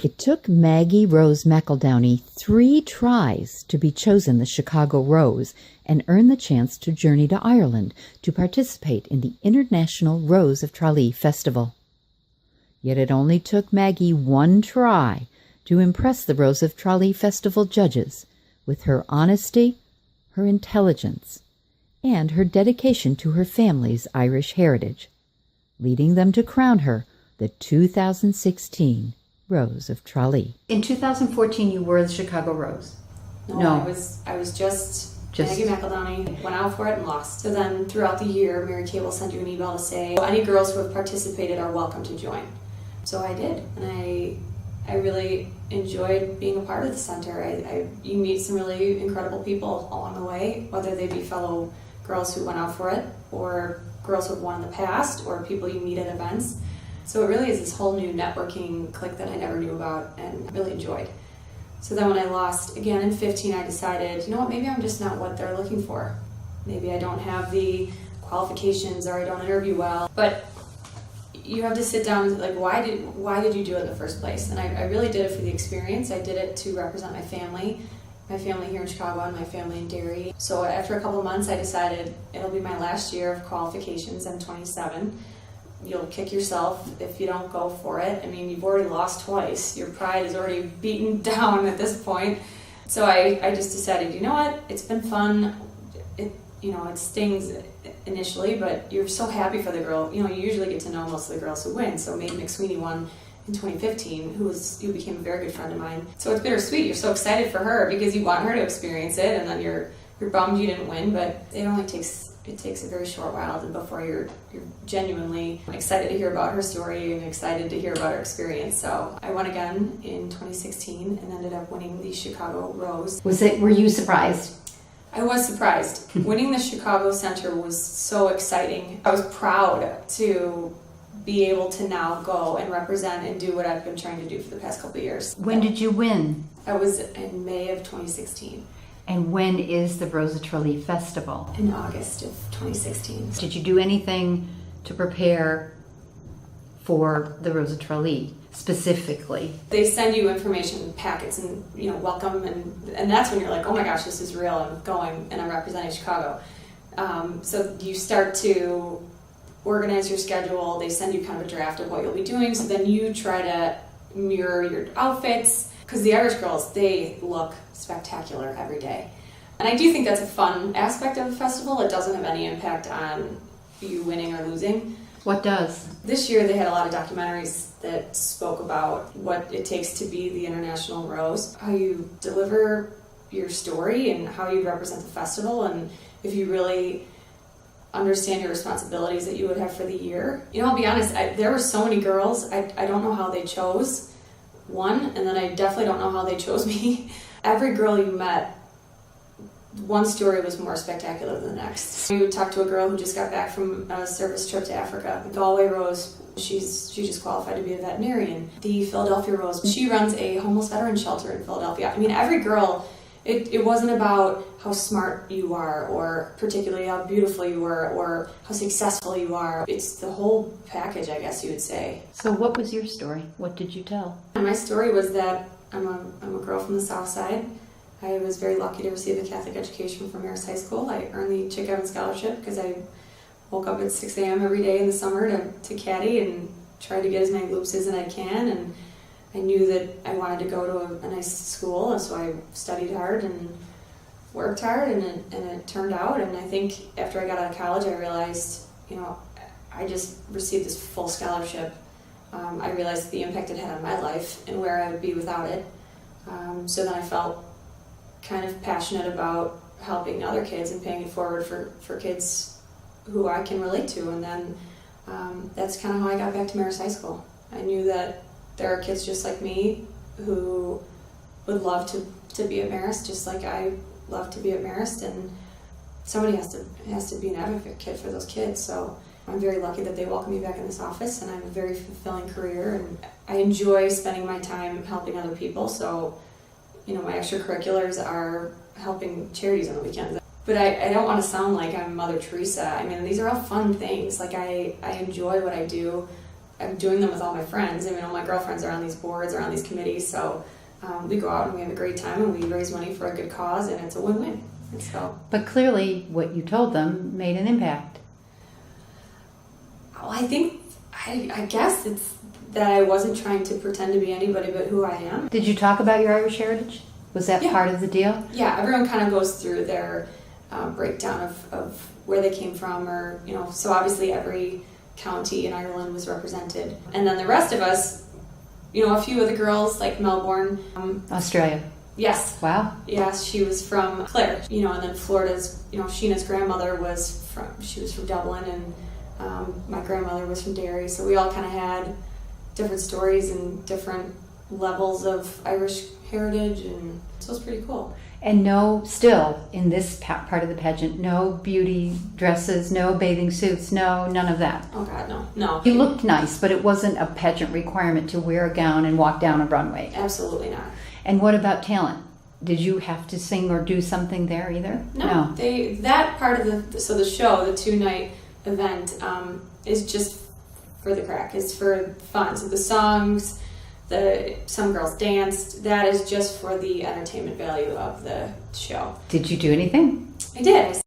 It took Maggie Rose McEldowney 3 tries to be chosen the Chicago Rose and earn the chance to journey to Ireland to participate in the International Rose of Tralee Festival. Yet it only took Maggie 1 try to impress the Rose of Tralee Festival judges with her honesty, her intelligence, and her dedication to her family's Irish heritage, leading them to crown her the 2016 Rose of Tralee. In 2014, you were the Chicago Rose. No. I was just Maggie McEldowney, went out for it and lost. So then throughout the year, Mary Kay will send you an email to say, any girls who have participated are welcome to join. So I did, and I really enjoyed being a part of the center. You meet some really incredible people along the way, whether they be fellow girls who went out for it, or girls who have won in the past, or people you meet at events. So it really is this whole new networking clique that I never knew about and really enjoyed. So then when I lost again in 15, I decided, you know what, maybe I'm just not what they're looking for. Maybe I don't have the qualifications, or I don't interview well. But you have to sit down and like, why did you do it in the first place? And I really did it for the experience. I did it to represent my family here in Chicago and my family in Derry. So after a couple of months, I decided it'll be my last year of qualifications. I'm 27. You'll kick yourself if you don't go for it. I mean, you've already lost twice. Your pride is already beaten down at this point. So I just decided, you know what? It's been fun. It stings initially, but you're so happy for the girl. You usually get to know most of the girls who win. So Maeve McSweeney won in 2015, who became a very good friend of mine. So it's bittersweet. You're so excited for her because you want her to experience it, and then you're bummed you didn't win. But it takes a very short while before you're genuinely excited to hear about her story and excited to hear about her experience. So I won again in 2016 and ended up winning the Chicago Rose. Were you surprised? I was surprised. Winning the Chicago Center was so exciting. I was proud to be able to now go and represent and do what I've been trying to do for the past couple of years. When did you win? I was in May of 2016. And when is the Rose of Tralee Festival? In August of 2016. Did you do anything to prepare for the Rose of Tralee specifically? They send you information packets and welcome, and that's when you're like, oh my gosh, this is real. I'm going and I'm representing Chicago. So you start to organize your schedule. They send you kind of a draft of what you'll be doing. So then you try to mirror your outfits. Because the Irish girls, they look spectacular every day. And I do think that's a fun aspect of the festival. It doesn't have any impact on you winning or losing. What does? This year they had a lot of documentaries that spoke about what it takes to be the International Rose, how you deliver your story and how you represent the festival, and if you really understand your responsibilities that you would have for the year. I'll be honest, there were so many girls, I don't know how they chose one, and then I definitely don't know how they chose me. Every girl you met, one story was more spectacular than the next. We would talk to a girl who just got back from a service trip to Africa. The Galway Rose, she just qualified to be a veterinarian. The Philadelphia Rose, she runs a homeless veteran shelter in Philadelphia. I mean, every girl, it wasn't about how smart you are, or particularly how beautiful you were, or how successful you are. It's the whole package, I guess you would say. So what was your story? What did you tell? My story was that I'm a girl from the South Side. I was very lucky to receive a Catholic education from Marist High School. I earned the Chick Evans Scholarship because I woke up at 6 a.m. every day in the summer to caddy and tried to get as many loops as I can. And I knew that I wanted to go to a nice school, and so I studied hard and worked hard, and it turned out. And I think after I got out of college, I realized, I just received this full scholarship. I realized the impact it had on my life and where I would be without it. So then I felt kind of passionate about helping other kids and paying it forward for kids who I can relate to. And then that's kind of how I got back to Marist High School. I knew that there are kids just like me who would love to be at Marist, just like I love to be at Marist, and somebody has to be an advocate for those kids. So I'm very lucky that they welcome me back in this office, and I have a very fulfilling career, and I enjoy spending my time helping other people. So, my extracurriculars are helping charities on the weekends. But I don't want to sound like I'm Mother Teresa. I mean, these are all fun things. Like, I enjoy what I do. I'm doing them with all my friends. I mean, all my girlfriends are on these boards, are on these committees, so we go out and we have a great time and we raise money for a good cause, and it's a win-win. And so, But clearly what you told them made an impact. well, I guess it's that I wasn't trying to pretend to be anybody but who I am. Did you talk about your Irish heritage? Was that Yeah. part of the deal? Yeah, everyone kind of goes through their breakdown of where they came from, or, you know, so obviously every county in Ireland was represented. And then the rest of us, you know, a few of the girls, like Melbourne. Australia. Yes. Wow. Yes, she was from Clare, you know, and then Florida's, you know, Sheena's grandmother she was from Dublin, and my grandmother was from Derry, so we all kind of had different stories and different levels of Irish heritage, and so it's pretty cool. And no, still, in this part of the pageant, no beauty dresses, no bathing suits, none of that. Oh God, no. No. You looked nice, but it wasn't a pageant requirement to wear a gown and walk down a runway. Absolutely not. And what about talent? Did you have to sing or do something there either? No. That part of the show, the 2-night event, is just for the crack. It's for fun. So the songs, some girls danced. That is just for the entertainment value of the show. Did you do anything? I did.